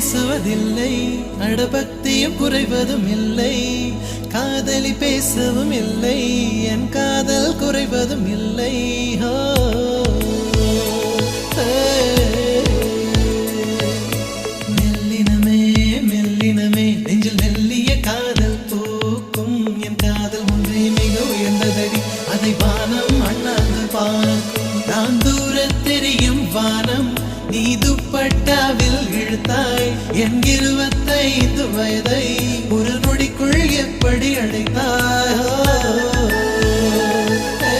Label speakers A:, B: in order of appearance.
A: பேசுவதில்லை, அடபக்தியும் குறைவதும் இல்லை. காதலி பேசவும் இல்லை, என் காதல் குறைவதும் இல்லை. மெல்லினமே மெல்லினமே நெஞ்சில் மெல்லிய காதல் பூக்கும். என் காதல் ஒன்றே மிக உயர்ந்ததடி, அதை வானம் அண்ணாந்து பார்க்கும். நான் தூர தெரியும் வானம், நீ துப்பட்டாவில் இழுத்தாய். என் 25 வயதை ஒரு நொடிக்குள் எப்படி அடைத்தாய்?